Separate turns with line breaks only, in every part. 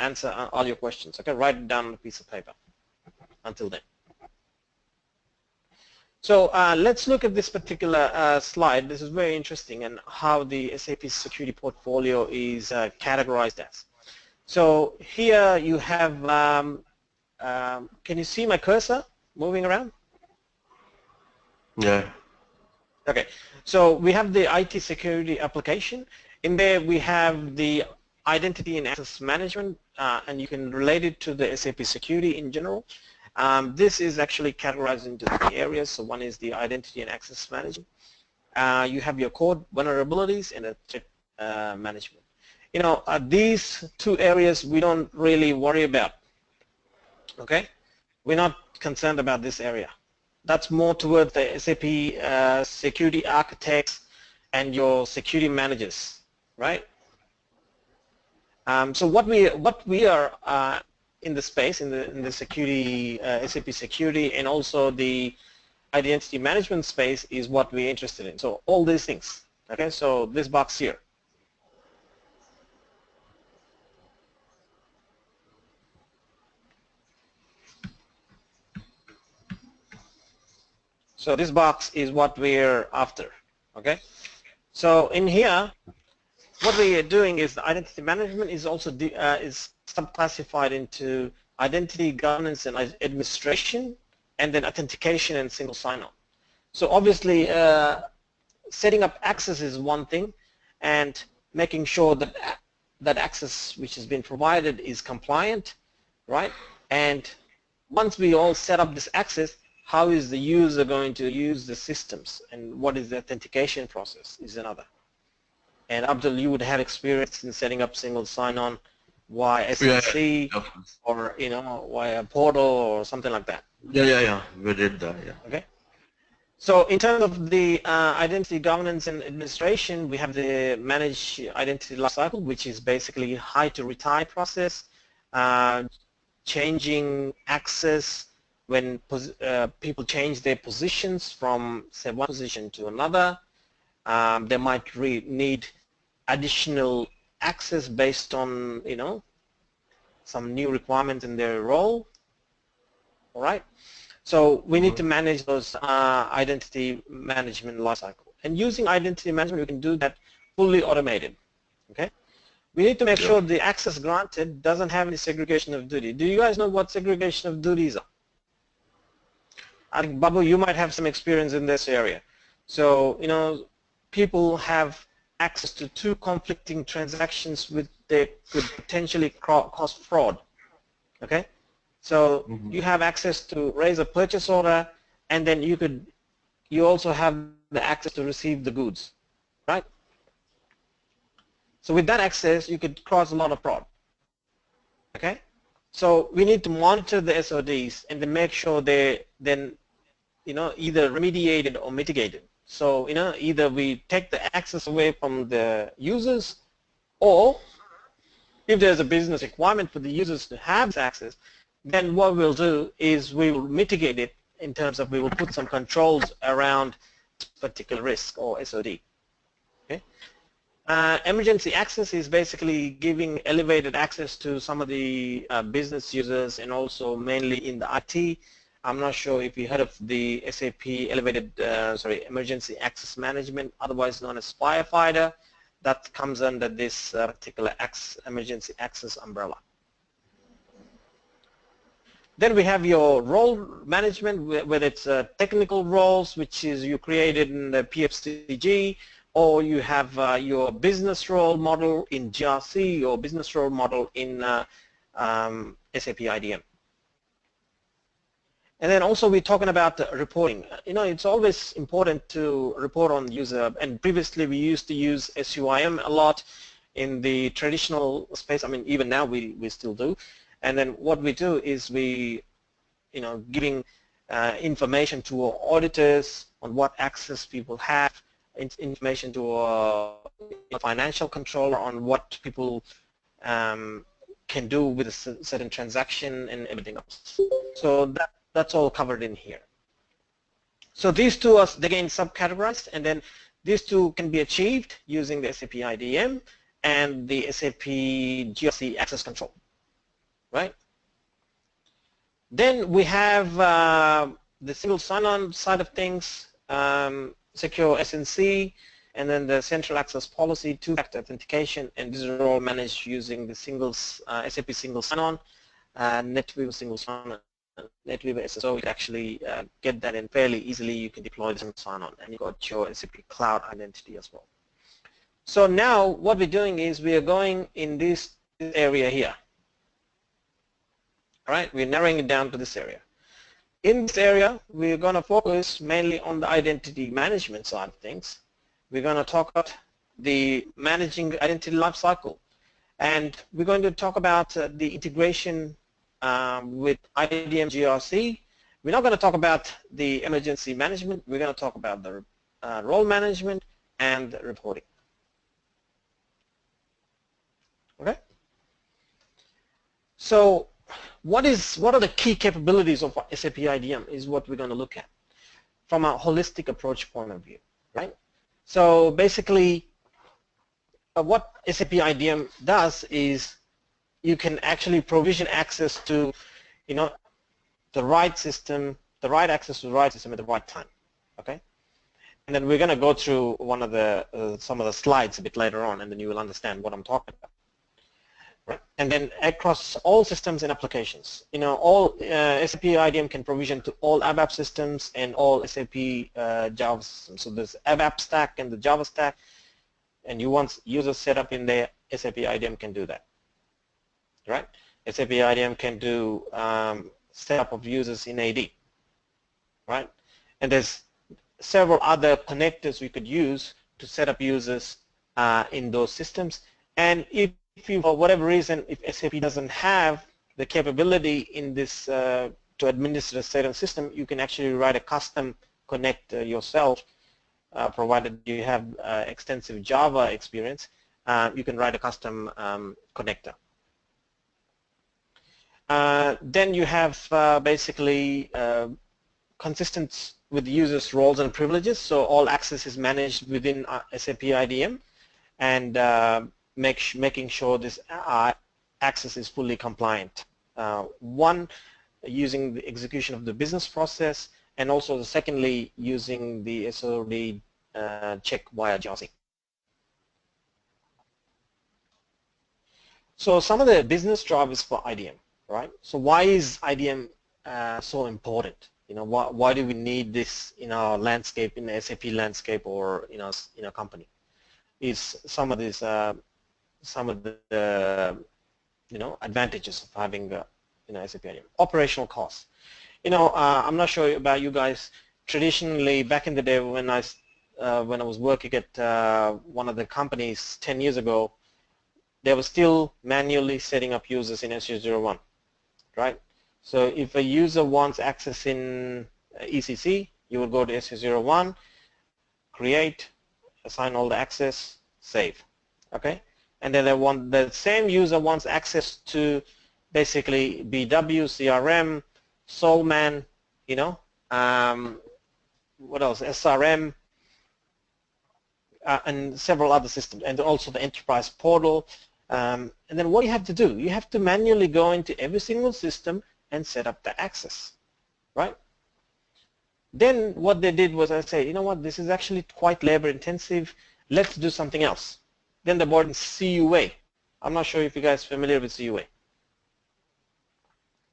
answer all your questions. Okay, write it down on a piece of paper. Until then. So let's look at this particular slide. This is very interesting and how the SAP security portfolio is categorized as. So here you have, can you see my cursor moving around?
Yeah.
Okay, so we have the IT security application. In there we have the identity and access management, and you can relate it to the SAP security in general. This is actually categorized into 3 areas. So one is the identity and access management. You have your core vulnerabilities and a threat management. You know, these 2 areas we don't really worry about. Okay, we're not concerned about this area. That's more towards the SAP security architects and your security managers, right? So what we are in the space, in the security, SAP security, and also the identity management space is what we're interested in. So all these things, okay? So this box here. So this box is what we're after, okay? So in here, what we are doing is the identity management is also is subclassified into identity governance and administration, and then authentication and single sign-on. So obviously, setting up access is one thing, and making sure that that access which has been provided is compliant, right? And once we all set up this access, how is the user going to use the systems, and what is the authentication process is another. And Abdul, you would have experience in setting up single sign-on via SSC,
yeah.
or via portal or something like that.
Yeah. We did that. Yeah.
Okay. So in terms of the identity governance and administration, we have the managed identity lifecycle, which is basically high to retire process, changing access when people change their positions from, say, one position to another. They might need additional access based on, some new requirements in their role. All right. So we need to manage those identity management lifecycle. And using identity management, we can do that fully automated. Okay. We need to make sure the access granted doesn't have any segregation of duty. Do you guys know what segregation of duties are? I think, Babu, you might have some experience in this area. So, people have access to 2 conflicting transactions that could potentially cause fraud. Okay? So you have access to raise a purchase order, and then you also have the access to receive the goods, right? So with that access, you could cause a lot of fraud. Okay? So we need to monitor the SODs and then make sure they then, either remediated or mitigated. So, either we take the access away from the users, or if there's a business requirement for the users to have this access, then what we'll do is we will mitigate it in terms of we will put some controls around particular risk or SOD. Okay? Emergency access is basically giving elevated access to some of the business users, and also mainly in the IT. I'm not sure if you heard of the SAP Emergency Access Management, otherwise known as Firefighter. That comes under this particular emergency access umbrella. Then we have your role management, whether it's technical roles, which is you created in the PFCG, or you have your business role model in GRC, or business role model in SAP IDM. And then also we're talking about reporting. It's always important to report on user, and previously we used to use SUIM a lot in the traditional space. I mean, even now we still do. And then what we do is we, giving information to our auditors on what access people have, information to our financial controller on what people can do with a certain transaction and everything else. So that's all covered in here. So these 2 are again subcategorized, and then these 2 can be achieved using the SAP IDM and the SAP GRC access control. right? Then we have the single sign-on side of things, secure SNC, and then the central access policy, two-factor authentication, and these are all managed using the SAP single sign-on, NetWeaver single sign-on, NetWeaver SSO. You can actually get that in fairly easily. You can deploy the single sign-on, and you got your SAP Cloud Identity as well. So now what we're doing is we are going in this area here. All right, we're narrowing it down to this area. In this area, we're going to focus mainly on the identity management side of things. We're going to talk about the managing identity lifecycle, and we're going to talk about the integration with IDM GRC. We're not going to talk about the emergency management. We're going to talk about the role management and reporting. Okay. So what are the key capabilities of SAP IDM is what we're going to look at from a holistic approach point of view, right? So basically what SAP IDM does is you can actually provision access to, you know, the right system, the right access to the right system at the right time, okay? And then we're going to go through one of the some of the slides a bit later on, and then you will understand what I'm talking about. Right. And then across all systems and applications, you know, all SAP IDM can provision to all ABAP systems and all SAP Java systems. So there's ABAP stack and the Java stack, and you want users set up in there, SAP IDM can do that. Right? SAP IDM can do setup of users in AD. Right? And there's several other connectors we could use to set up users in those systems. And if you, for whatever reason, if SAP doesn't have the capability in this to administer a certain system, you can actually write a custom connector yourself, provided you have extensive Java experience. You can write a custom connector. Then you have basically consistent with the user's roles and privileges, so all access is managed within SAP IDM, and making sure this access is fully compliant. One, using the execution of the business process, and also secondly, using the SOD check via GRC. So some of the business drivers for IDM, right? So why is IDM so important? You know, why do we need this in our landscape, in the SAP landscape, or in our company? Is some of these some of the you know, advantages of having SAP IDM. Operational costs. You know, I'm not sure about you guys. Traditionally, back in the day when I was working at one of the companies 10 years ago, they were still manually setting up users in SU01, right? So if a user wants access in ECC, you will go to SU01, create, assign all the access, save, okay? And then the same user wants access to basically BW, CRM, Solman, you know, what else, SRM, and several other systems, and also the enterprise portal. And then what you have to do, you have to manually go into every single system and set up the access, right? Then what they did was I say, you know what, this is actually quite labor intensive, let's do something else. Then they brought in CUA. I'm not sure if you guys are familiar with CUA.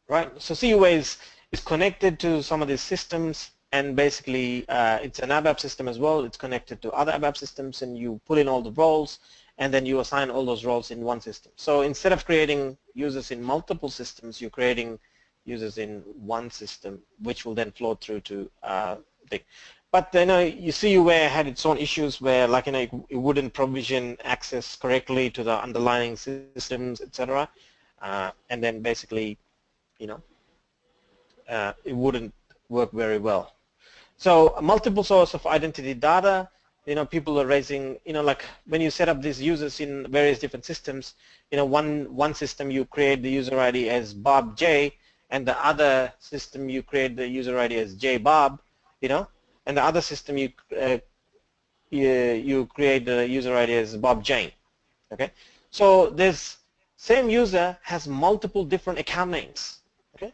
Right? So CUA is connected to some of these systems, and basically it's an ABAP system as well. It's connected to other ABAP systems, and you pull in all the roles, and then you assign all those roles in one system. So instead of creating users in multiple systems, you're creating users in one system, which will then flow through to the. But you know, you see where it had its own issues where, like, you know, it wouldn't provision access correctly to the underlying systems, etc. And then basically, you know, it wouldn't work very well. So a multiple source of identity data, you know, people are raising, you know, like when you set up these users in various different systems, you know, one system you create the user ID as Bob J, and the other system you create the user ID as J Bob, you know, and the other system you create the user ID as Bob Jane. Okay, so there's same user has multiple different account names. Okay,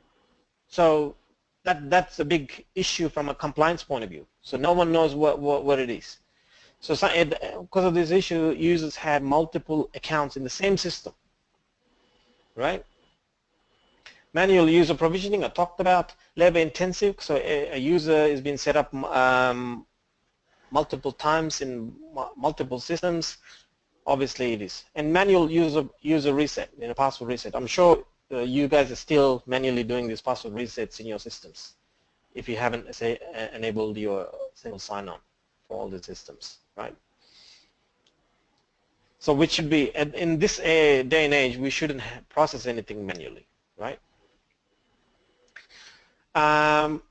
so that's a big issue from a compliance point of view. So no one knows what it is. So because of this issue, users had multiple accounts in the same system, right? Manual user provisioning I talked about, labor intensive, so a user is being set up multiple times in multiple systems. Obviously it is. And manual user reset, password reset. I'm sure you guys are still manually doing these password resets in your systems if you haven't enabled your single sign-on for all the systems, right? So which should be, in this day and age, we shouldn't process anything manually, right?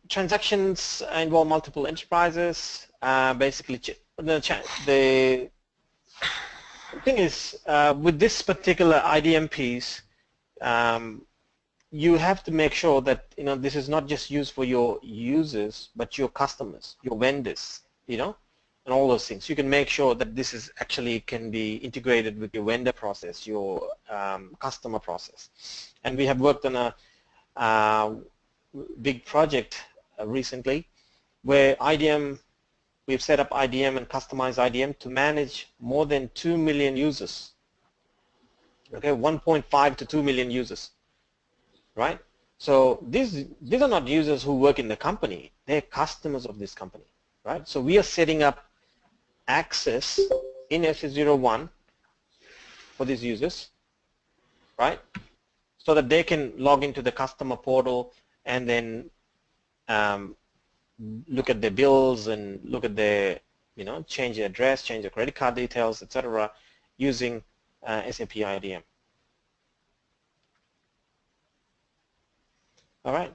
Transactions involve multiple enterprises. Basically, the thing is, with this particular IDM piece, you have to make sure that this is not just used for your users, but your customers, your vendors, and all those things. You can make sure that this is actually can be integrated with your vendor process, your customer process. And we have worked on a big project recently where we've set up IDM and customized IDM to manage more than 2 million users. Okay, 1.5 to 2 million users, right? So these are not users who work in the company, they're customers of this company, right? So we are setting up access in SC01 for these users, right? So that they can log into the customer portal and then look at their bills and look at their, change their address, change their credit card details, etc., using SAP IDM. All right.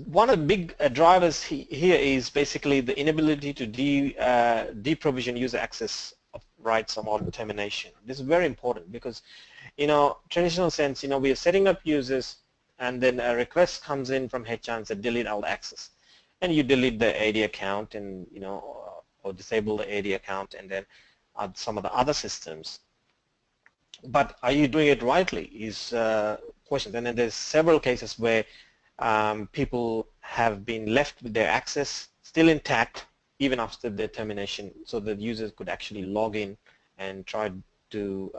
One of the big drivers here is basically the inability to deprovision user access of rights upon termination. This is very important because, traditional sense, we are setting up users and then a request comes in from HR and says delete all access, and you delete the AD account and or disable the AD account and then some of the other systems. But are you doing it rightly is question. And then there's several cases where people have been left with their access still intact even after the termination, so that users could actually log in and try to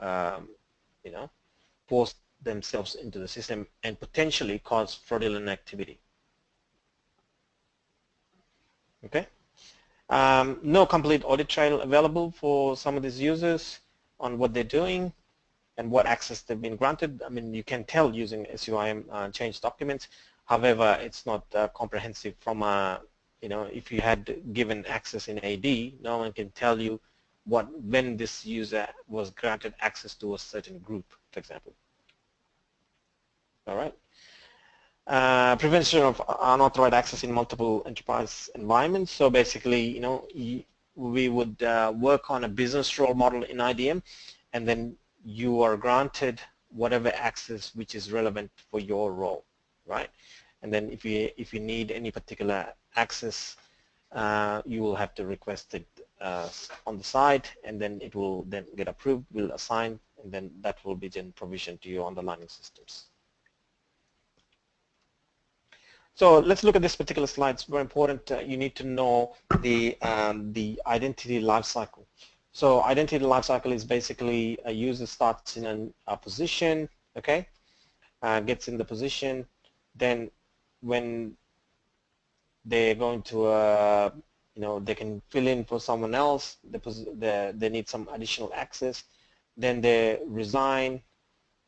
force themselves into the system and potentially cause fraudulent activity. Okay. No complete audit trail available for some of these users on what they're doing and what access they've been granted. I mean, you can tell using SUIM change documents. However, it's not comprehensive from if you had given access in AD, no one can tell you when this user was granted access to a certain group, for example. All right. Prevention of unauthorized access in multiple enterprise environments. So basically, we would work on a business role model in IDM, and then you are granted whatever access which is relevant for your role, right? And then if you need any particular access, you will have to request it on the side, and then it will then get approved, will assign, and then that will be then provisioned to your underlying systems. So let's look at this particular slide. It's very important. You need to know the identity lifecycle. So identity lifecycle is basically a user starts in a position, okay, gets in the position, then when they're going to, they can fill in for someone else, they need some additional access, then they resign,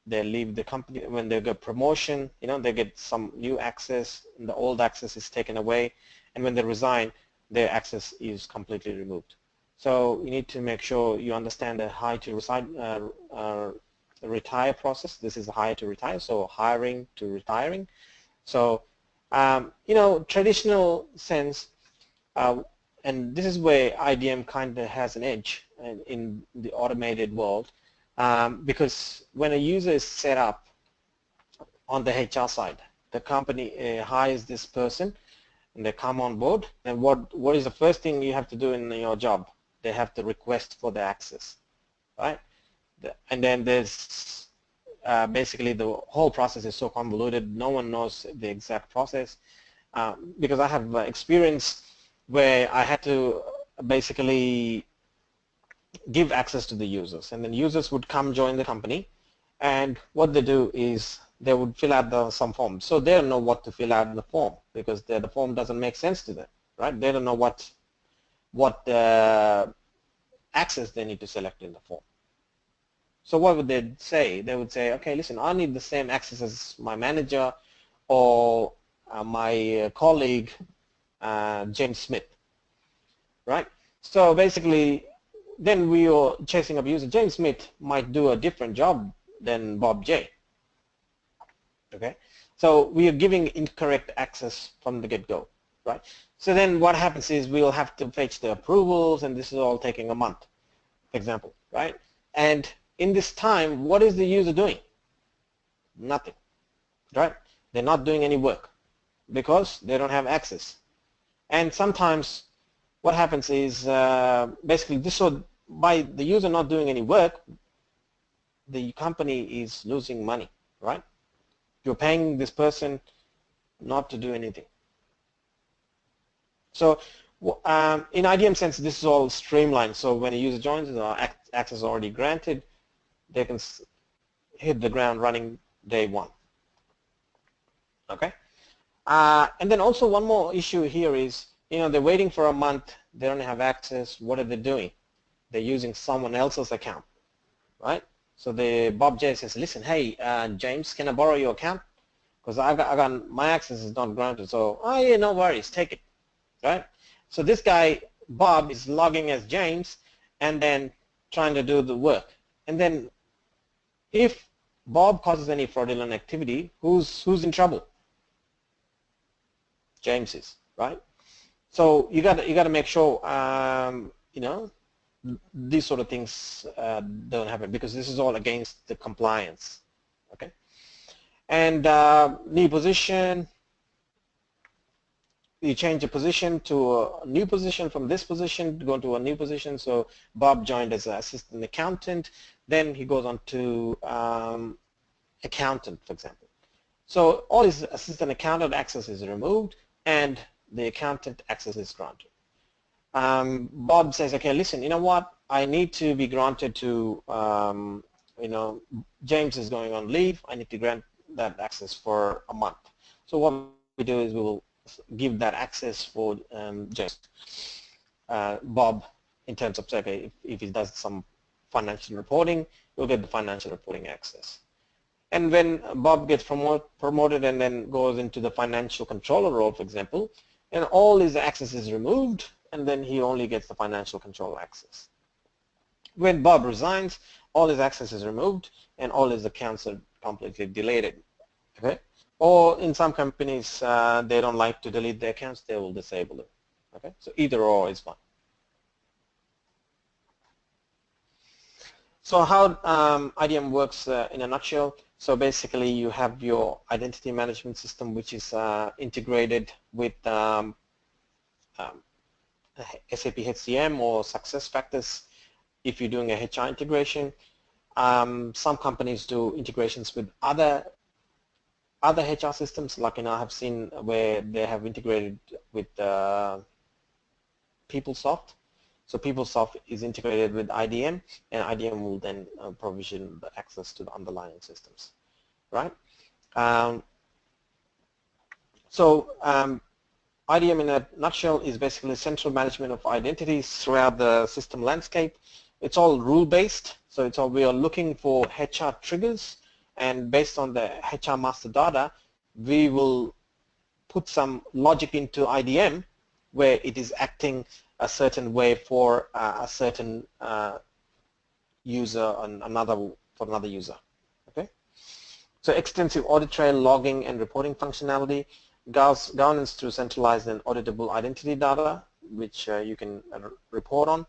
they leave the company. When they get promotion, they get some new access, and the old access is taken away, and when they resign, their access is completely removed. So you need to make sure you understand the hire to retire process. This is hire to retire, so hiring to retiring. So traditional sense, and this is where IDM kind of has an edge in the automated world. Because when a user is set up on the HR side, the company hires this person and they come on board, and what is the first thing you have to do in your job? They have to request for the access, right? And then there's basically the whole process is so convoluted, no one knows the exact process. Because I have experience where I had to basically give access to the users, and then users would come join the company, and what they do is they would fill out some form. So they don't know what to fill out in the form because the form doesn't make sense to them, right? They don't know what access they need to select in the form. So what would they say? They would say, okay, listen, I need the same access as my manager or my colleague, James Smith, right? So basically, then we are chasing up user. James Smith might do a different job than Bob J. Okay, so we are giving incorrect access from the get-go, right? So then what happens is we'll have to fetch the approvals, and this is all taking a month, for example, right? And in this time, what is the user doing? Nothing, right? They're not doing any work because they don't have access. And sometimes what happens is basically this, so by the user not doing any work, the company is losing money, right? You're paying this person not to do anything. So in IDM sense, this is all streamlined. So when a user joins, access is already granted, they can hit the ground running day one. Okay. And then also one more issue here is, they're waiting for a month, they don't have access. What are they doing? They're using someone else's account, right? So the Bob J says, listen, hey, James, can I borrow your account? Because I got my access is not granted. So, oh yeah, no worries, take it, right? So this guy, Bob, is logging as James and then trying to do the work. And then if Bob causes any fraudulent activity, who's in trouble? James is, right? So you got to make sure these sort of things don't happen, because this is all against the compliance. Okay. And new position, you change the position to a new position from this position to go to a new position. So Bob joined as an assistant accountant, then he goes on to accountant, for example. So all his assistant accountant access is removed and the accountant access is granted. Bob says, okay, listen, you know what? I need to be granted to, James is going on leave. I need to grant that access for a month. So what we do is we will give that access for James. Bob, in terms of, okay, if he does some financial reporting, we'll get the financial reporting access. And when Bob gets promoted and then goes into the financial controller role, for example, and all his access is removed, and then he only gets the financial control access. When Bob resigns, all his access is removed and all his accounts are completely deleted. Okay? Or in some companies, they don't like to delete their accounts, they will disable it. Okay? So either or is fine. So how IDM works in a nutshell. So basically you have your identity management system, which is integrated with SAP HCM or SuccessFactors if you're doing a HR integration. Some companies do integrations with other HR systems, like I have seen where they have integrated with PeopleSoft. So PeopleSoft is integrated with IDM, and IDM will then provision the access to the underlying systems, right? IDM in a nutshell is basically central management of identities throughout the system landscape. It's all rule-based, so we are looking for HR triggers, and based on the HR master data, we will put some logic into IDM where it is acting a certain way for a certain user and another user. Okay. So extensive audit trail, logging, and reporting functionality, governance through centralized and auditable identity data, which you can report on.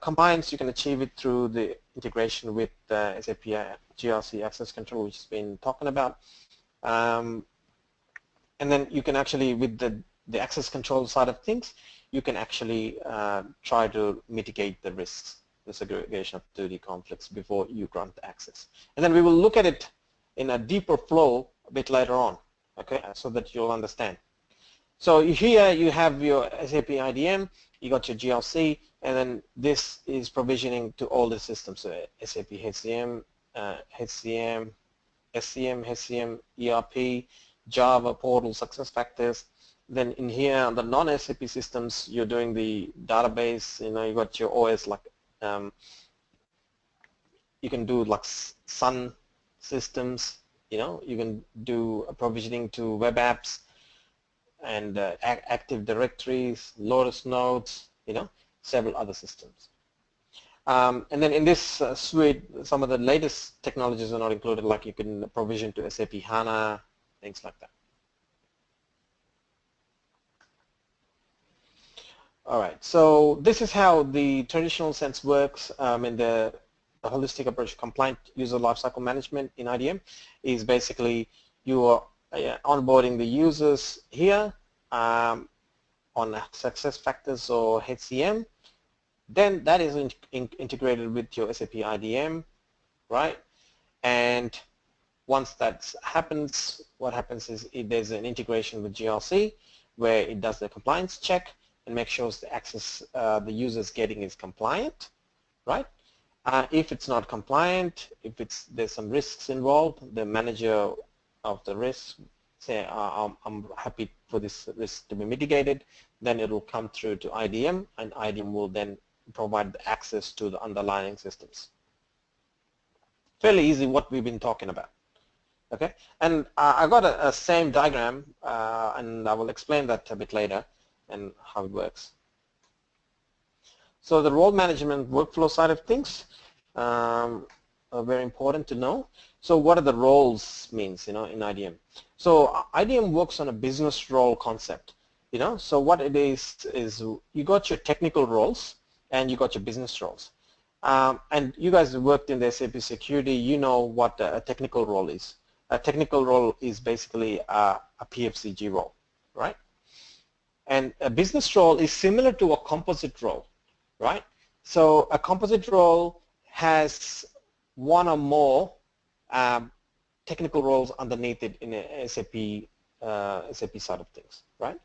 Compliance, you can achieve it through the integration with SAP GRC access control, which has been talking about. And then you can actually, with the access control side of things, you can actually try to mitigate the risks. the segregation of duty conflicts before you grant the access. And then we will look at it in a deeper flow a bit later on, okay, so that you'll understand. So here you have your SAP IDM, you got your GRC, and then this is provisioning to all the systems, so SAP HCM, HCM, SCM, HCM, ERP, Java, Portal, SuccessFactors. Then in here, the non-SAP systems, you're doing the database, you got your OS like, you can do like Sun systems, you can do provisioning to web apps, and Active Directories, Lotus Nodes, several other systems. And then in this suite, some of the latest technologies are not included, like you can provision to SAP HANA, things like that. All right, so this is how the traditional sense works in the holistic approach. Compliant user lifecycle management in IDM is basically you are onboarding the users here on SuccessFactors or HCM. Then that is integrated with your SAP IDM, right? And once that happens, what happens is there's an integration with GRC where it does the compliance check and makes sure the access the user is getting is compliant, right? If it's not compliant, if there's some risks involved, the manager of the risk say, I'm happy for this risk to be mitigated, then it will come through to IDM, and IDM will then provide the access to the underlying systems. Fairly easy what we've been talking about. Okay, and I got a same diagram, and I will explain that a bit later and how it works. So the role management workflow side of things are very important to know. So what are the roles means, in IDM? So IDM works on a business role concept, So what it is you got your technical roles and you got your business roles. And you guys have worked in the SAP security, you know what a technical role is. A technical role is basically a PFCG role, right? And a business role is similar to a composite role, right? So a composite role has one or more technical roles underneath it in a SAP side of things, right?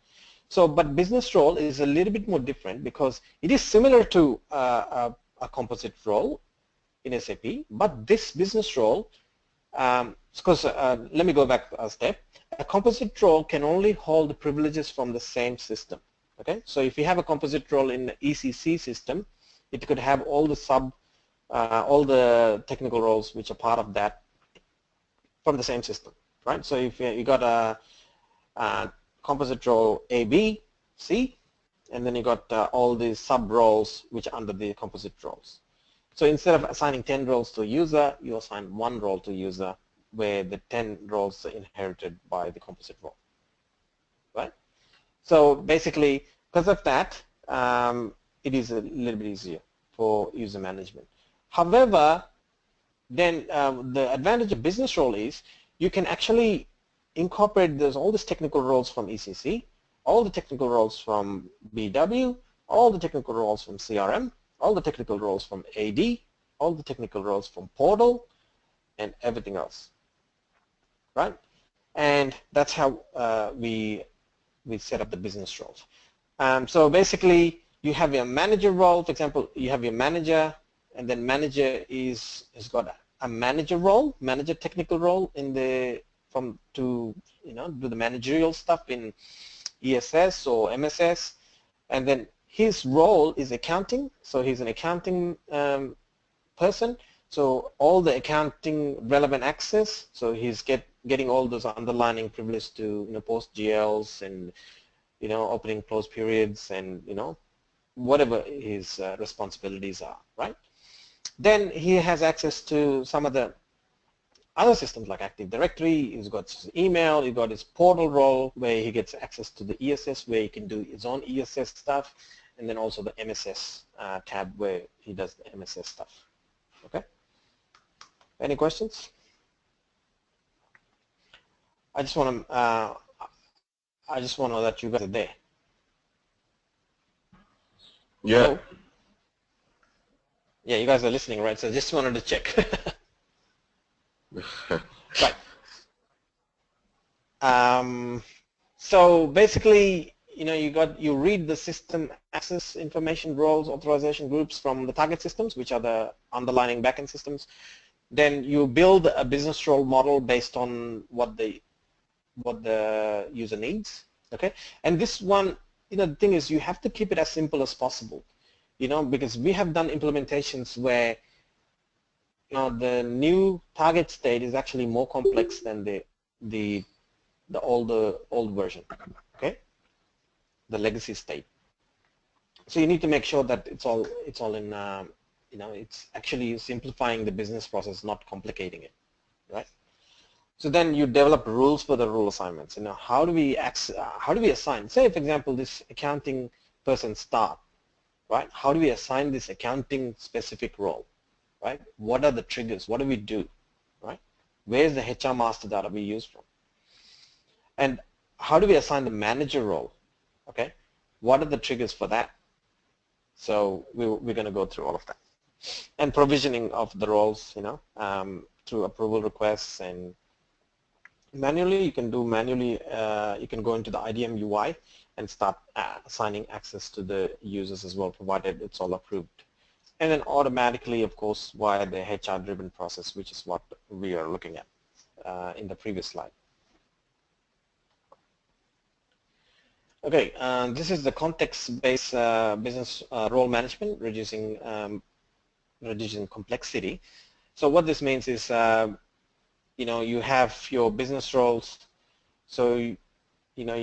So, but business role is a little bit more different because it is similar to a composite role in SAP, but this business role, because let me go back a step. A composite role can only hold the privileges from the same system. Okay, so if you have a composite role in the ECC system, it could have all the technical roles which are part of that from the same system, right? So if you got a composite role A, B, C, and then you got all these sub roles which are under the composite roles. So instead of assigning 10 roles to a user, you assign one role to a user where the 10 roles are inherited by the composite role, right? So basically, because of that, it is a little bit easier for user management. However, then the advantage of business role is you can actually incorporate all these technical roles from ECC, all the technical roles from BW, all the technical roles from CRM, all the technical roles from AD, all the technical roles from Portal, and everything else, right? And that's how we set up the business roles. So basically, you have your manager role. For example, you have your manager, and then manager has got a manager role, manager technical role in the do the managerial stuff in ESS or MSS, and then his role is accounting. So he's an accounting person. So all the accounting relevant access. So he's getting all those underlying privilege to post GLs and opening close periods and whatever his responsibilities are, right? Then he has access to some of the other systems like Active Directory. He's got his email, he's got his portal role where he gets access to the ESS where he can do his own ESS stuff, and then also the MSS tab where he does the MSS stuff. Okay? Any questions? I just want to know that you guys are there.
Yeah.
Hello? Yeah, you guys are listening, right? So just wanted to check. Right. So basically, you read the system access information roles, authorization groups from the target systems, which are the underlying backend systems. Then you build a business role model based on what the user needs. Okay, and this one, the thing is, you have to keep it as simple as possible. Because we have done implementations where the new target state is actually more complex than the old version. Okay, the legacy state. So you need to make sure that it's all in it's actually simplifying the business process, not complicating it, right? So then you develop rules for the rule assignments. How do we assign? Say, for example, this accounting person start, right? How do we assign this accounting specific role, right? What are the triggers? What do we do, right? Where's the HR master data we use from? And how do we assign the manager role? Okay, what are the triggers for that? So we're going to go through all of that. And provisioning of the roles, through approval requests and manually. You can go into the IDM UI and start assigning access to the users as well, provided it's all approved. And then automatically, of course, via the HR-driven process, which is what we are looking at in the previous slide. Okay, this is the context-based business role management, reducing complexity. So what this means is, you have your business roles. So you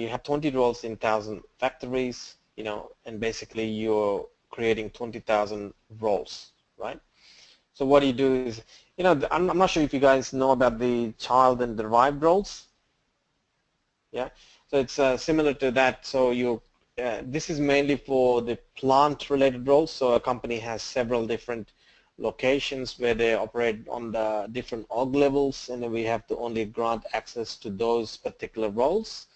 have 20 roles in 1,000 factories, and basically you're creating 20,000 roles, right? So what you do is, I'm not sure if you guys know about the child and derived roles. Yeah, so it's similar to that. So this is mainly for the plant-related roles. So a company has several different locations where they operate on the different org levels, and then we have to only grant access to those particular roles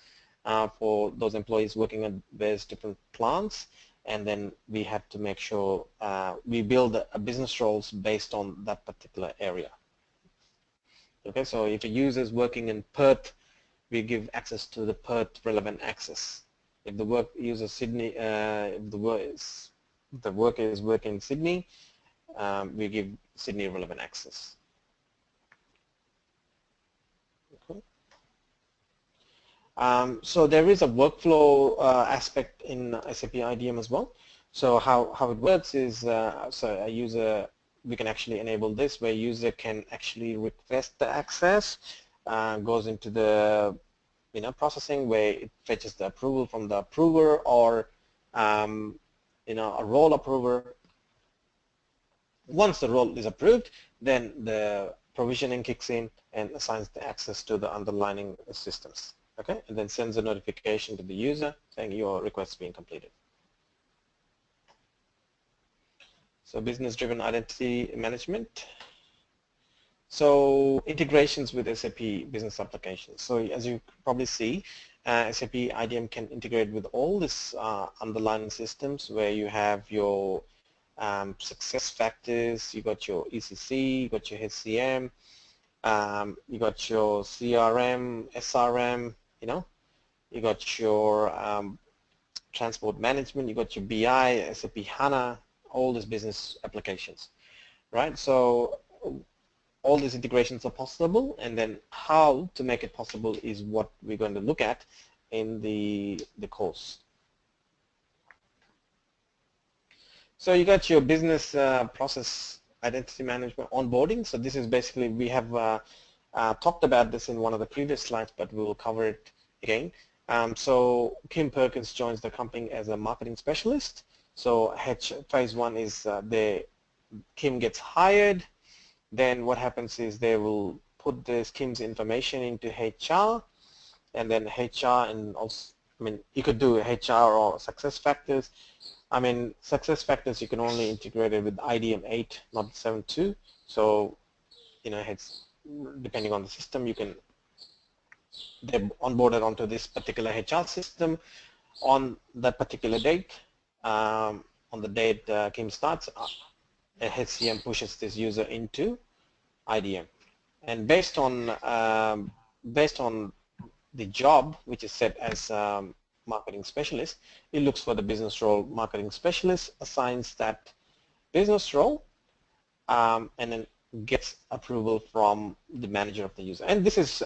for those employees working on various different plants. And then we have to make sure we build a business roles based on that particular area. Okay, so if a user is working in Perth, we give access to the Perth relevant access. If the work uses Sydney, if the worker is working in Sydney, we give Sydney relevant access. Okay. So there is a workflow aspect in SAP IDM as well. So how it works is, so a user, we can actually enable this where user can actually request the access, goes into the processing where it fetches the approval from the approver or a role approver. Once the role is approved, then the provisioning kicks in and assigns the access to the underlying systems. Okay, and then sends a notification to the user saying your request is being completed. So business-driven identity management. So integrations with SAP business applications. So as you probably see, SAP IDM can integrate with all these underlying systems where you have your success factors, you got your ECC, you got your HCM, you got your CRM, SRM, you got your transport management, you got your BI, SAP HANA, all these business applications, right? So all these integrations are possible, and then how to make it possible is what we're going to look at in the course. So you got your business process identity management onboarding. So this is basically, we have talked about this in one of the previous slides, but we will cover it again. So Kim Perkins joins the company as a marketing specialist. So phase one is Kim gets hired. Then what happens is they will put this Kim's information into HR, and then HR, and also, you could do HR or success factors. Success factors you can only integrate it with IDM 8, not 7.2. So, it's depending on the system, they're onboarded onto this particular HR system on that particular date, on the date Kim starts. and HCM pushes this user into IDM. And based on the job, which is set as marketing specialist, it looks for the business role marketing specialist, assigns that business role, and then gets approval from the manager of the user. And this is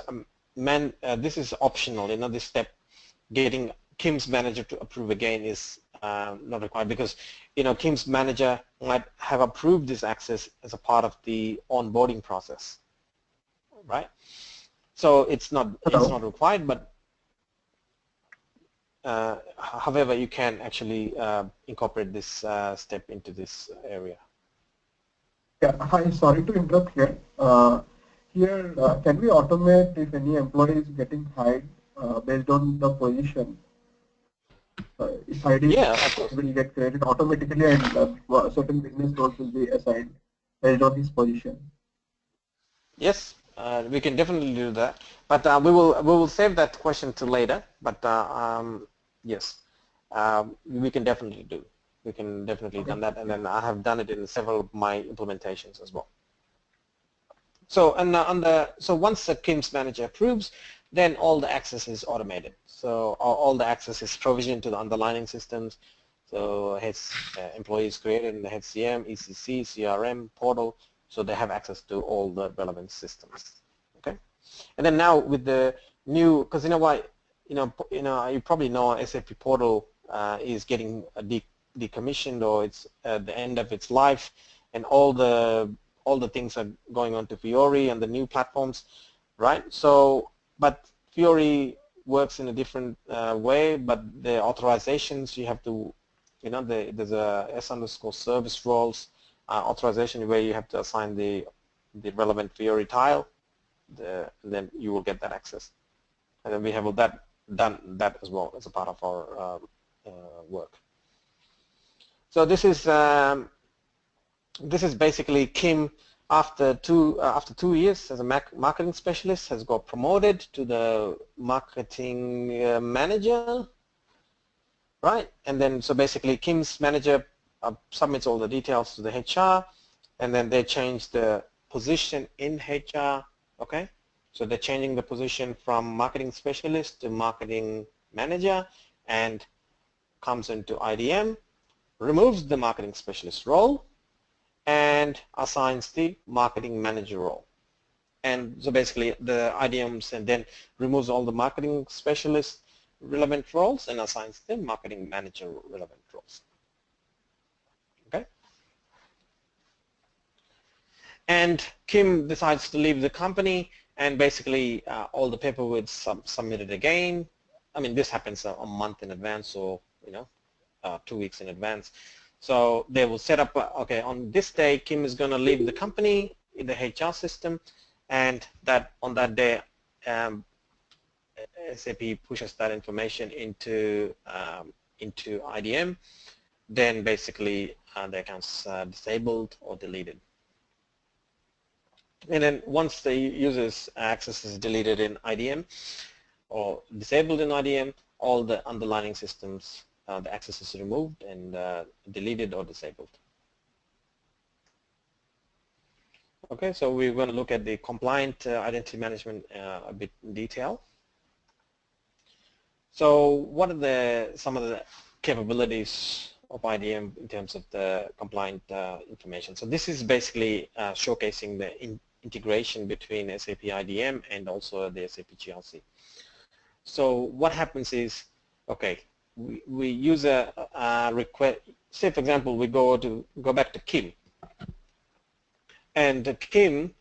this is optional. This step, getting Kim's manager to approve again, is not required, because Kim's manager might have approved this access as a part of the onboarding process, right? So it's not required, but however, you can actually incorporate this step into this area.
Yeah, hi, sorry to interrupt here. Can we automate if any employee is getting hired based on the position? If ID will get created automatically, and certain business roles will be assigned based on his position.
Yes, we can definitely do that, but we will save that question till later. But yes, we can definitely do. We can definitely done that, and then I have done it in several of my implementations as well. So so once the Kim's manager approves, then all the access is automated. So all the access is provisioned to the underlying systems. So his employees created in the HCM, ECC, CRM, portal, so they have access to all the relevant systems. Okay, and then now with the new, because you probably know SAP portal is getting decommissioned, or it's at the end of its life, and all the things are going on to Fiori and the new platforms, right? So, but Fiori works in a different way, but the authorizations you have to, there's a S_service roles authorization where you have to assign the relevant Fiori tile, and then you will get that access. And then we have done that as well as a part of our work. So this is basically Kim, after 2 years as a marketing specialist, has got promoted to the marketing manager, right? And then so basically Kim's manager submits all the details to the HR, and then they change the position in HR. Okay, so they're changing the position from marketing specialist to marketing manager, and comes into IDM, removes the marketing specialist role, and assigns the marketing manager role. And so basically the IDMs, and then removes all the marketing specialist relevant roles and assigns the marketing manager relevant roles. Okay. And Kim decides to leave the company, and basically all the paperwork submitted again. I mean, this happens a month in advance, or 2 weeks in advance. So they will set up, okay, on this day, Kim is going to leave the company in the HR system, and that on that day, SAP pushes that information into IDM. Then basically the account's disabled or deleted. And then once the user's access is deleted in IDM or disabled in IDM, all the underlying systems, the access is removed and deleted or disabled. Okay, so we're going to look at the compliant identity management a bit in detail. So what are some of the capabilities of IDM in terms of the compliant information? So this is basically showcasing the integration between SAP IDM and also the SAP GRC. So what happens is, okay, we use a request. Say for example, we go back to Kim, and Kim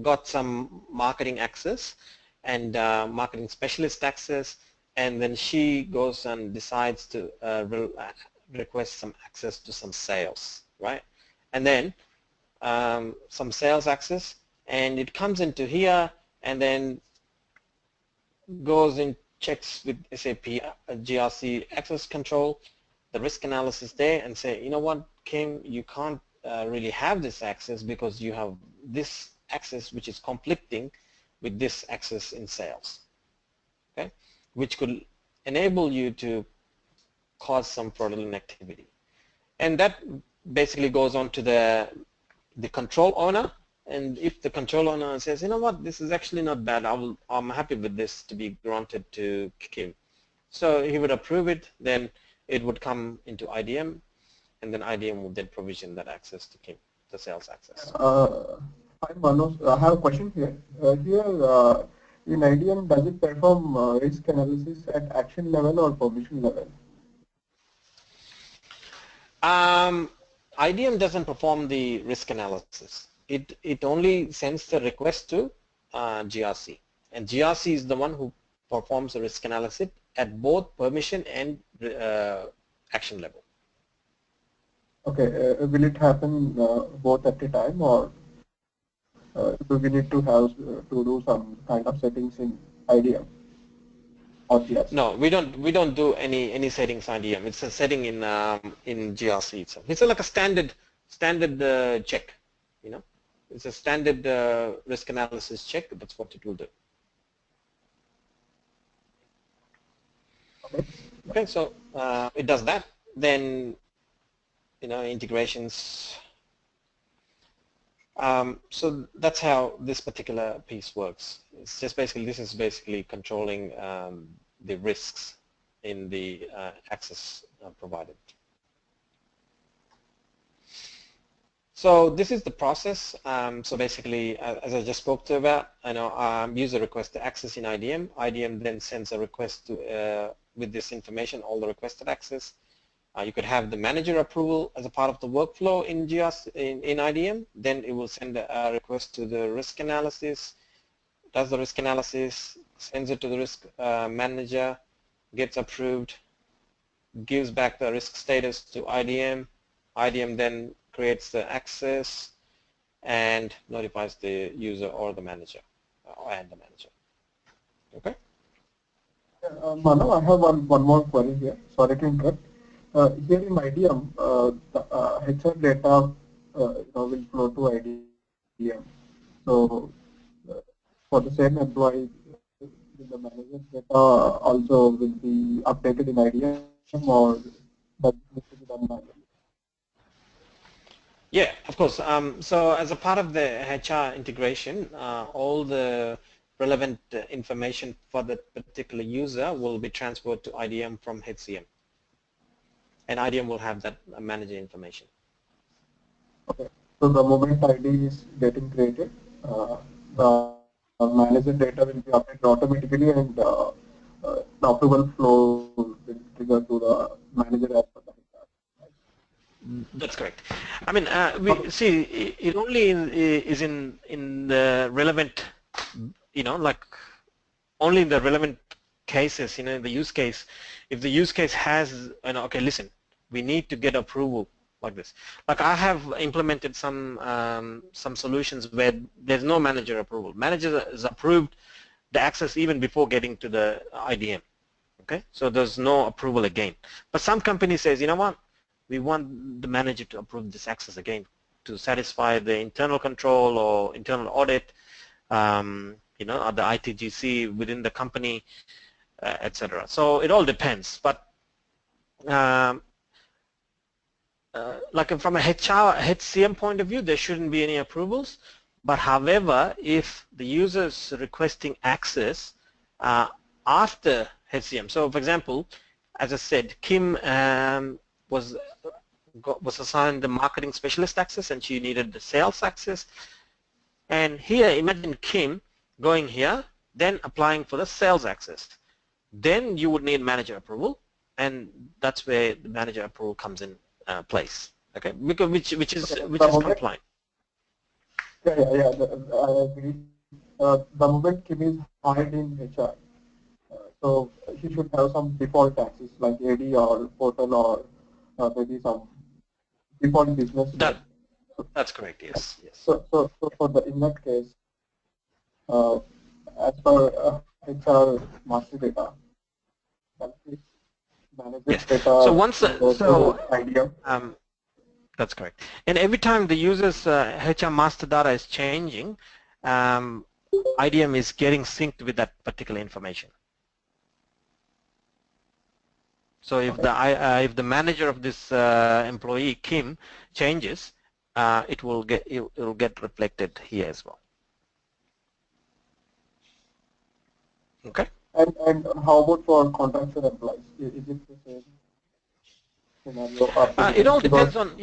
got some marketing access and marketing specialist access, and then she goes and decides to request some access to some sales, right? And then some sales access, and it comes into here, and then goes and checks with SAP GRC access control, the risk analysis there, and say, you know what, Kim, you can't really have this access because you have this access which is conflicting with this access in sales, okay, which could enable you to cause some fraudulent activity. And that basically goes on to the control owner, and if the control owner says, you know what, this is actually not bad, I'm happy with this to be granted to Kim. So he would approve it, then it would come into IDM, and then IDM would then provision that access to Kim, the sales access.
Hi Manoj, I have a question here. In IDM, does it perform risk analysis at action level or permission level?
IDM doesn't perform the risk analysis. It only sends the request to GRC, and GRC is the one who performs the risk analysis at both permission and action level.
Okay, will it happen both at a time, or do we need to have to do some kind of settings in IDM or GRC?
No, we don't do any settings on IDM. It's a setting in GRC itself. It's like a standard check, you know. It's a standard risk analysis check. That's what it will do. Okay, so it does that. Then, you know, integrations. So that's how this particular piece works. It's just basically, this is basically controlling the risks in the access provided. So this is the process. So basically, as I just spoke to about, I know user requests the access in IDM. IDM then sends a request to with this information, all the requested access. You could have the manager approval as a part of the workflow in IDM. Then it will send a request to the risk analysis, does the risk analysis, sends it to the risk manager, gets approved, gives back the risk status to IDM. IDM then creates the access and notifies the user or the manager, and the manager. Okay?
Mano, I have one more query here. Sorry to interrupt. Here in IDM, the HR data will flow to IDM. So for the same employee, the manager's data also will be updated in IDM, or that needs to be done manually?
Yeah, of course. So as a part of the HR integration, all the relevant information for that particular user will be transferred to IDM from HCM. And IDM will have that manager information.
Okay. So the moment ID is getting created, the manager data will be updated automatically, and the approval flow will trigger to the manager as per the HR.
That's correct. I mean, we see it only is in the relevant, you know, like only in the relevant cases, you know, in the use case. If the use case has, you know, okay, listen, we need to get approval like this. Like I have implemented some solutions where there's no manager approval. Manager is approved the access even before getting to the IDM. Okay, so there's no approval again. But some company says, you know what, we want the manager to approve this access again to satisfy the internal control or internal audit, you know, or the ITGC within the company, etc. So it all depends. But like from a HCM point of view, there shouldn't be any approvals. But however, if the user is requesting access after HCM, so for example, as I said, Kim was assigned the marketing specialist access, and she needed the sales access. And here, imagine Kim going here, then applying for the sales access. Then you would need manager approval, and that's where the manager approval comes in place. Okay, because which is compliant.
Yeah, I agree. The moment Kim is hired in HR, so he should have some default access like AD or portal, or maybe some default business.
That's correct. Yes.
So for in that case, as per HR master data, manager
yes.
data.
So once
IDM.
That's correct. And every time the user's HR master data is changing, IDM is getting synced with that particular information. So if the manager of this employee Kim changes, it will get reflected here as well. Okay.
And how about for contractual employees? Is it the same scenario?
It all
Because
depends on,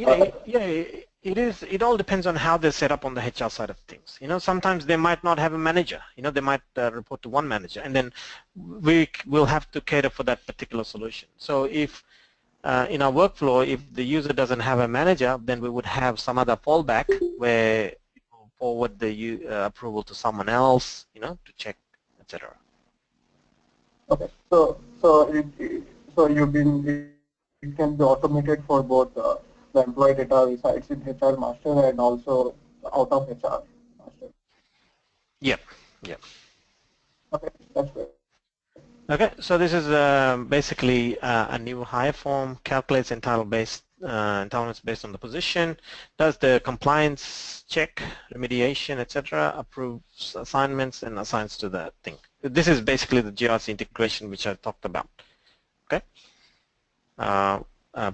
it all depends on how they're set up on the HR side of things. Sometimes they might not have a manager. They might report to one manager, and then we will have to cater for that particular solution. So if in our workflow, if the user doesn't have a manager, then we would have some other fallback where people forward the approval to someone else, to check, etc.
okay, it can be automated for both the employee data resides in HR master and also out of HR master.
Yep. Yep.
Okay, that's great.
Okay, so this is basically a new hire form, calculates entitlements based on the position, does the compliance check, remediation, etc., approves assignments, and assigns to the thing. This is basically the GRC integration which I talked about. Okay,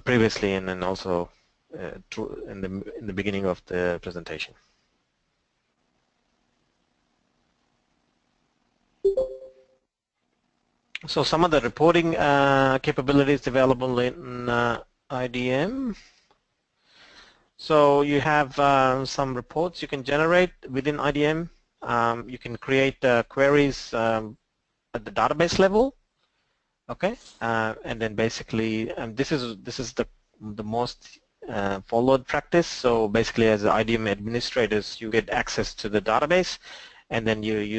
previously, and then also in the beginning of the presentation. So some of the reporting capabilities available in IDM. So you have some reports you can generate within IDM. You can create queries at the database level. Okay, and then basically this is the most followed practice. So basically, as IDM administrators, you get access to the database, and then you're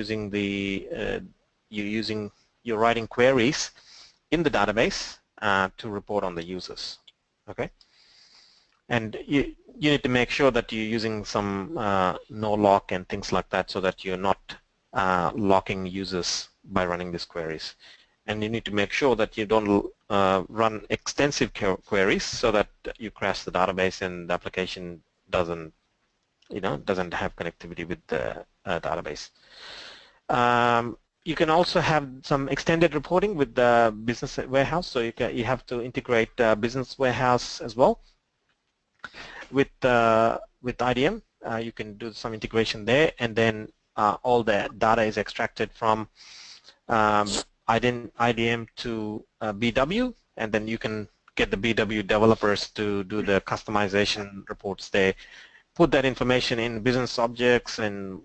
writing queries in the database to report on the users. Okay, and you need to make sure that you're using some no lock and things like that, so that you're not locking users by running these queries. And you need to make sure that you don't run extensive queries, so that you crash the database and the application doesn't have connectivity with the database. You can also have some extended reporting with the business warehouse, so you have to integrate business warehouse as well with IDM. You can do some integration there, and then all the data is extracted from IDM to BW, and then you can get the BW developers to do the customization reports there, put that information in business objects, and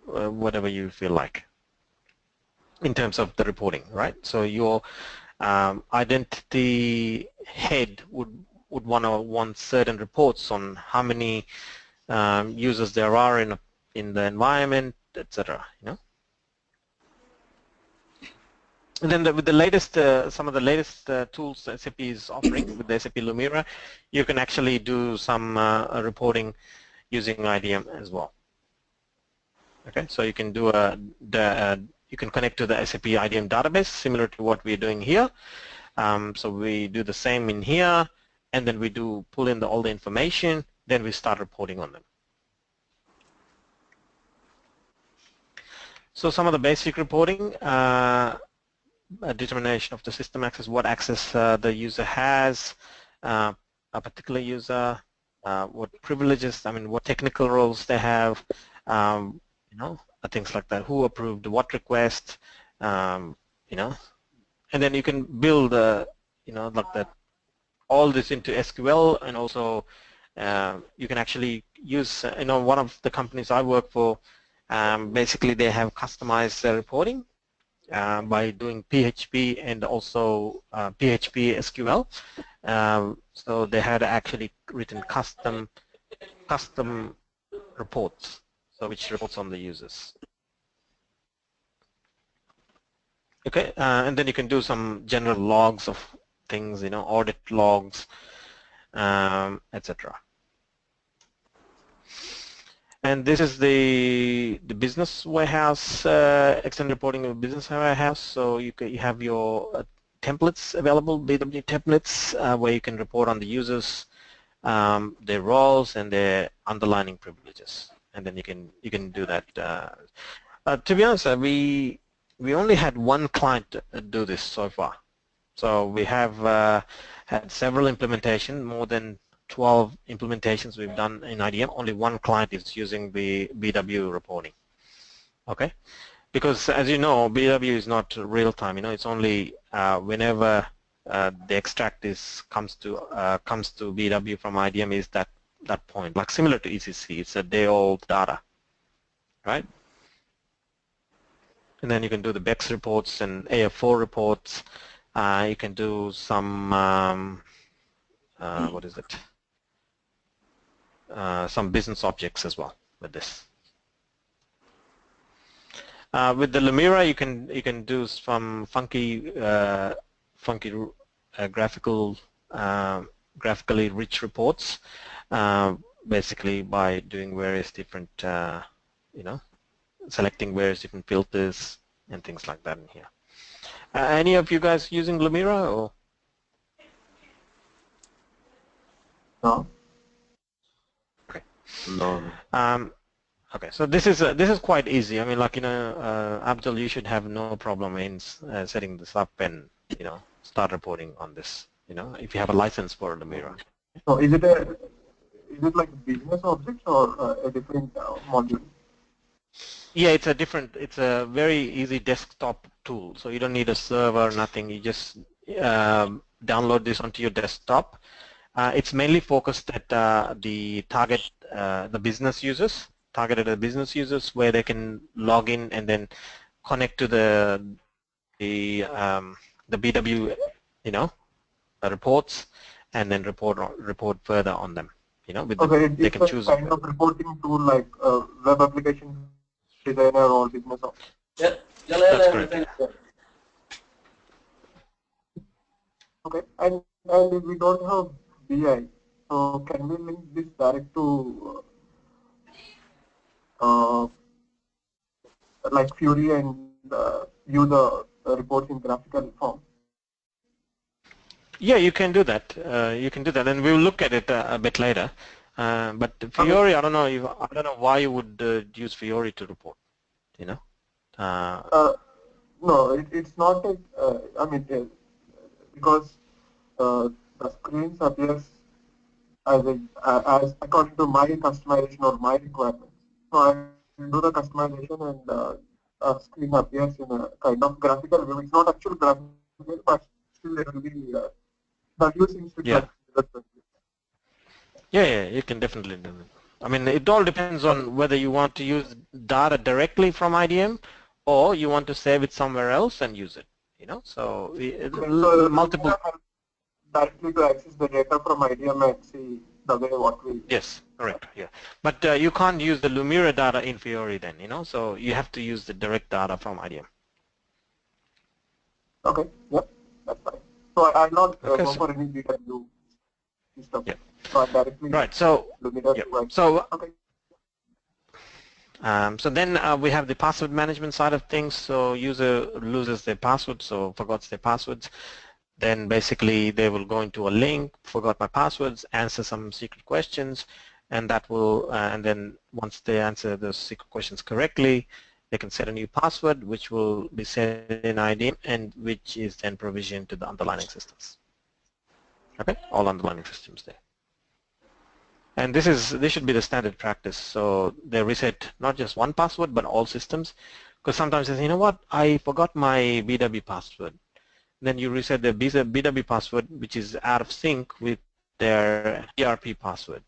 whatever you feel like in terms of the reporting, right? So your identity head would want certain reports on how many users there are in the environment, etc. And then with the latest, some of the latest tools SAP is offering with the SAP Lumira, you can actually do some reporting using IDM as well. Okay, so you can do you can connect to the SAP IDM database, similar to what we're doing here. So we do the same in here, and then we pull in all the information, then we start reporting on them. So some of the basic reporting, a determination of the system access, what access the user has, a particular user, what privileges, what technical roles they have, things like that, who approved what request, and then you can build, like that, all this into SQL, and also you can actually use, one of the companies I work for, basically they have customized reporting by doing PHP and also PHP SQL. So they had actually written custom reports, so which reports on the users. Okay, and then you can do some general logs of things, audit logs, etc. And this is the business warehouse, extended reporting of business warehouse. So you have your templates available, BW templates, where you can report on the users, their roles, and their underlying privileges. And then you can do that. To be honest, we we only had one client do this so far. So we have had several implementations, more than 12 implementations we've done in IDM. Only one client is using the BW reporting. Okay, because as you know, BW is not real time. You know, it's only whenever the extract comes to BW from IDM is that point. Like similar to ECC, it's a day-old data, right? And then you can do the BEX reports and AF4 reports. You can do some what is it? Some business objects as well with this. With the Lumira, you can do some funky graphically rich reports, basically by doing various different, you know, selecting various different filters and things like that in here. Any of you guys using Lumira or?
No.
Okay.
No.
Okay, so this is quite easy. I mean, like, you know, Abdul, you should have no problem in setting this up and, you know, start reporting on this. You know, if you have a license for Lumira.
So is it like business objects or a different module?
Yeah, it's a very easy desktop tool. So you don't need a server, nothing. You just download this onto your desktop. It's mainly focused at the business users, targeted at business users, where they can log in and then connect to the BW, you know, reports, and then report further on them. You know, with
okay,
they can choose
kind of reporting tool like web application designer or business object.
Yeah.
That's correct.
Okay, and if we don't have BI, so can we link this direct to like Fury and view the reports in graphical form?
Yeah, you can do that. And we'll look at it a bit later. But Fiori,
Okay.
I don't know why you would use Fiori to report. You know.
No, it's not a, I mean, because the screens appears as according to my customization or my requirements. So I do the customization and a screen appears in a kind of graphical view. It's not actual graphical, but still there will be the view seems to
Yeah.
be.
Yeah, you can definitely do it. I mean, it all depends on whether you want to use data directly from IDM or you want to save it somewhere else and use it. You know, so
So
multiple.
directly to access the data from IDM and see the way what we.
Yes, correct. Yeah, but you can't use the Lumira data in Fiori then. You know, so you have to use the direct data from IDM.
Okay, yep, that's fine. So I'll not
Okay,
go for any BW stuff.
Yeah.
So I directly
Right. So.
Lumira.
Yeah. So.
Okay.
So then we have the password management side of things. So user loses their password, so forgets their passwords. Then basically they will go into a link, forgot my passwords, answer some secret questions, and that will, and then once they answer those secret questions correctly, they can set a new password, which will be set in IDM, and which is then provisioned to the underlying systems. Okay, all underlying systems there. And this should be the standard practice. So they reset not just one password, but all systems. Because sometimes they say, you know what, I forgot my BW password. Then you reset the BW password, which is out of sync with their ERP password.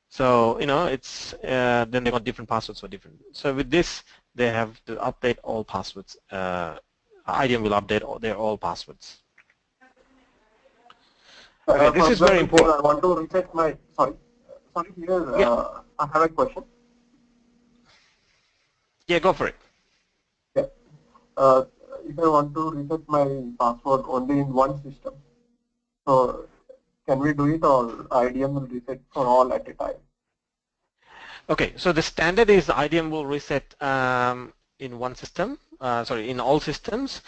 So, you know, it's then they got different passwords for different. So with this, they have to update all passwords. IDM will update all passwords. Okay, this is very important.
I want to reset my, sorry here,
Yeah.
I have a question.
Yeah, go for it.
Yeah. If I want to reset my password only in one system, so can we do it or IDM will reset for all at a time?
Okay, so the standard is IDM will reset in one system, in all systems.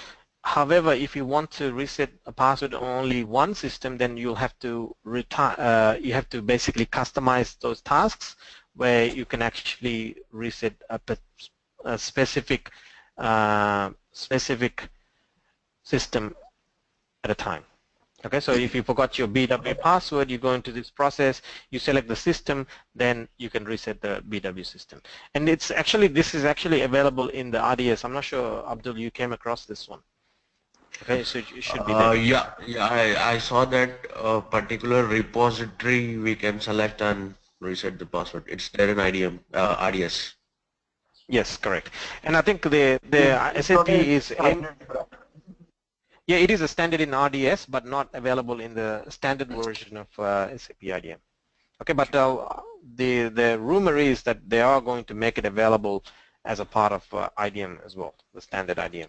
However, if you want to reset a password on only one system, then you'll have to you have to basically customize those tasks where you can actually reset a specific specific system at a time. Okay, so if you forgot your BW password, you go into this process, you select the system, then you can reset the BW system. And it's actually, this is actually available in the RDS. I'm not sure, Abdul, you came across this one. Okay, so it should be there.
I saw that particular repository we can select and reset the password. It's there in IDM, RDS.
Yes, correct. And I think the
It's
SAP
only
is
standard.
yeah, it is a standard in RDS, but not available in the standard version of SAP IDM. Okay, but the rumor is that they are going to make it available as a part of IDM as well, the standard IDM,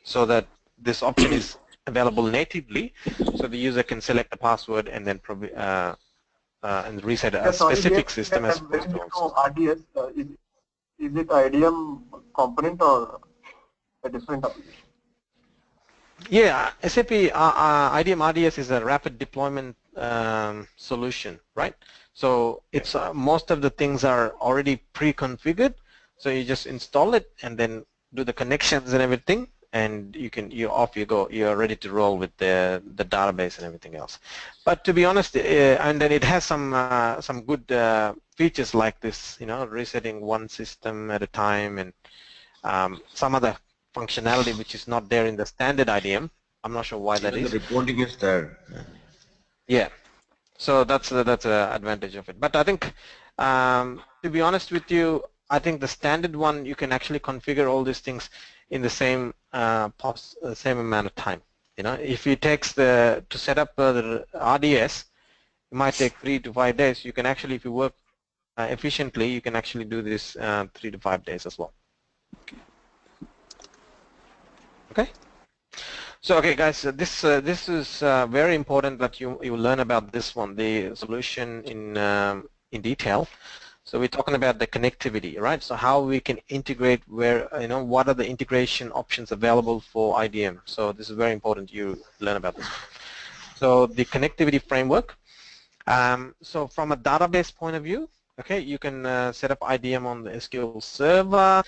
so that this option is available natively, so the user can select the password and then and reset a specific system as opposed to
RDS, is it IDM component or a different application?
Yeah, SAP IDM RDS is a rapid deployment solution, right? So it's most of the things are already pre-configured, so you just install it and then do the connections and everything, and you're off you go. You're ready to roll with the database and everything else. But to be honest, and then it has some good features like this, you know, resetting one system at a time, and some other functionality which is not there in the standard IDM. I'm not sure why that is.
The reporting is there.
Yeah, so that's the advantage of it. But I think, to be honest with you, I think the standard one you can actually configure all these things in the same same amount of time. You know, if it takes to set up the RDS, it might take 3 to 5 days. You can actually, if you work efficiently, you can actually do this 3 to 5 days as well. Okay. So okay, guys, this is very important that you learn about this one, the solution in detail. So we're talking about the connectivity, right? So how we can integrate, where, you know, what are the integration options available for IDM. So this is very important you learn about this. So the connectivity framework. So from a database point of view, okay, you can set up IDM on the SQL Server.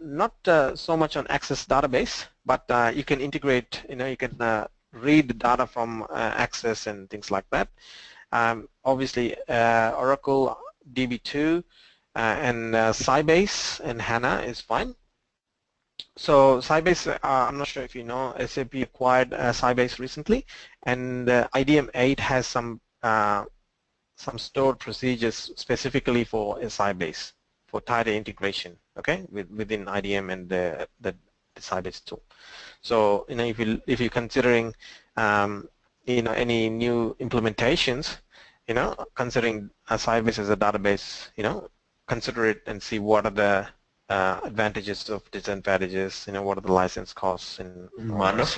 Not so much on Access database, but you can integrate, you know, you can read the data from Access and things like that. Obviously, Oracle DB2 and Sybase and HANA is fine. So Sybase, I'm not sure if you know, SAP acquired Sybase recently, and IDM 8 has some stored procedures specifically for Sybase, for tighter integration, okay, within IDM and the Sybase tool. So, you know, if you're considering, you know, any new implementations, you know, considering Sybase as a database, you know, consider it and see what are the advantages of disadvantages, you know, what are the license costs and
Manav,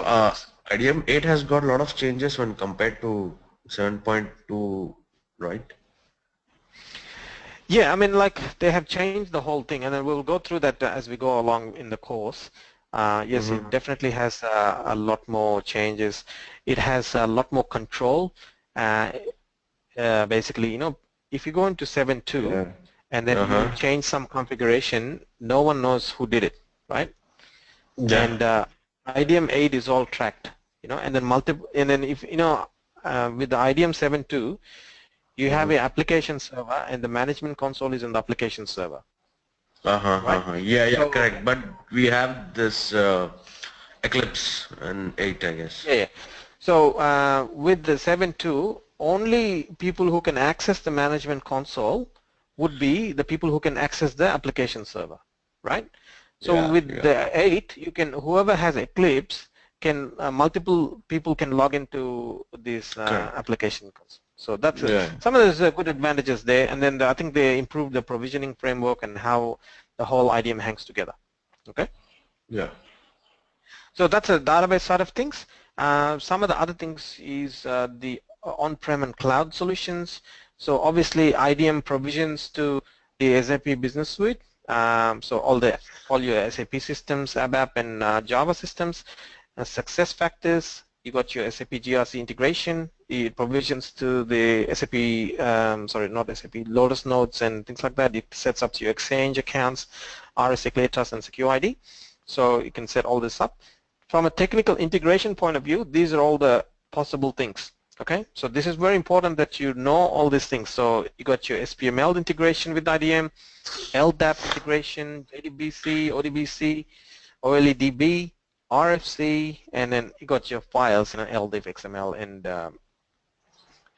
IDM 8 has got a lot of changes when compared to 7.2, right?
Yeah, I mean, like, they have changed the whole thing, and then we'll go through that as we go along in the course. Yes, it definitely has a lot more changes. It has a lot more control. Basically, you know, if you go into 7.2 and then you change some configuration, no one knows who did it, right?
Yeah.
And IDM 8 is all tracked, you know, and then if, you know, with the IDM 7.2, you have an application server, and the management console is in the application server. Right?
Yeah, so, correct. But we have this Eclipse and 8, I guess.
Yeah. So with the 7.2, only people who can access the management console would be the people who can access the application server, right? So with the 8, you can, whoever has Eclipse can, multiple people can log into this application console. So that's some of those good advantages there, and then I think they improved the provisioning framework and how the whole IDM hangs together. Okay.
Yeah.
So that's the database side of things. Some of the other things is the on-prem and cloud solutions. So obviously IDM provisions to the SAP Business Suite. So all your SAP systems, ABAP and Java systems, success factors. You got your SAP GRC integration. It provisions to the SAP, not SAP, Lotus Notes and things like that. It sets up your Exchange accounts, RSA Claitas and Secure ID. So you can set all this up. From a technical integration point of view, these are all the possible things. Okay, so this is very important that you know all these things. So you got your SPML integration with IDM, LDAP integration, JDBC, ODBC, OLEDB, RFC, and then you got your files, LDIF, XML,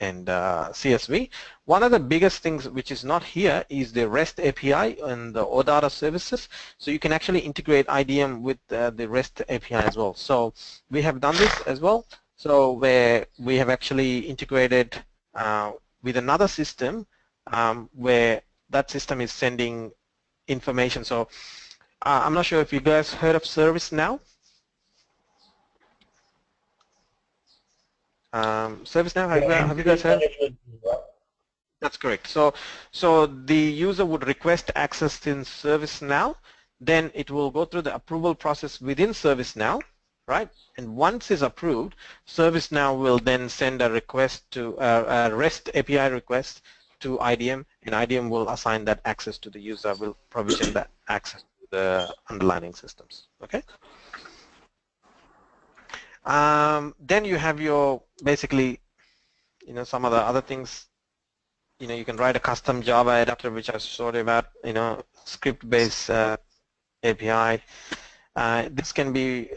and CSV. One of the biggest things which is not here is the REST API and the OData services. So you can actually integrate IDM with the REST API as well. So we have done this as well. So where we have actually integrated with another system where that system is sending information. So I'm not sure if you guys heard of ServiceNow. ServiceNow, have you guys heard? That's correct. So the user would request access in ServiceNow, then it will go through the approval process within ServiceNow, right? And once it's approved, ServiceNow will then send a request to a REST API request to IDM, and IDM will assign that access to the user, will provision that access to the underlying systems. Okay. Then you have your basically, some of the other things. You can write a custom Java adapter, which I showed you about. Script-based API. This can be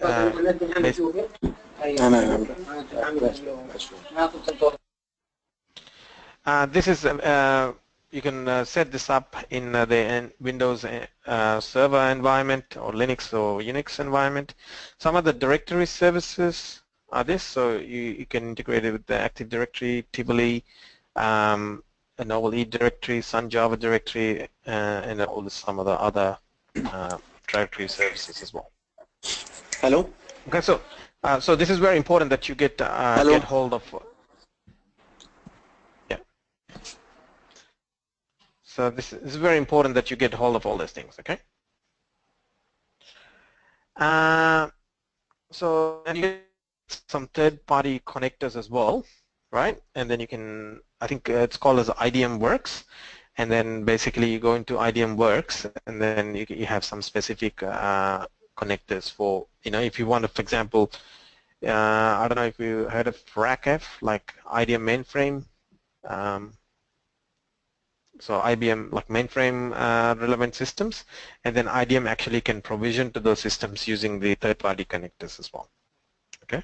this is you can set this up in the Windows server environment or Linux or Unix environment. Some of the directory services are this, so you can integrate it with the Active Directory, Tivoli, a Novel E directory, Sun Java directory, and all some of the other directory services as well.
Hello.
Okay, so this is very important that you get hold of. Yeah. So this is very important that you get hold of all these things. Okay. So and you get some third-party connectors as well, right? And then you can, I think it's called as IDM Works, and then basically you go into IDM Works, and then you have some specific connectors for, if you want to, for example, I don't know if you heard of RACF, like IDM mainframe. So IBM, like mainframe relevant systems, and then IDM actually can provision to those systems using the third-party connectors as well. Okay.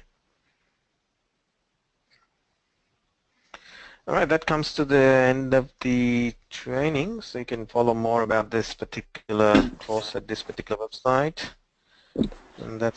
All right, that comes to the end of the training, so you can follow more about this particular course at this particular website. And that's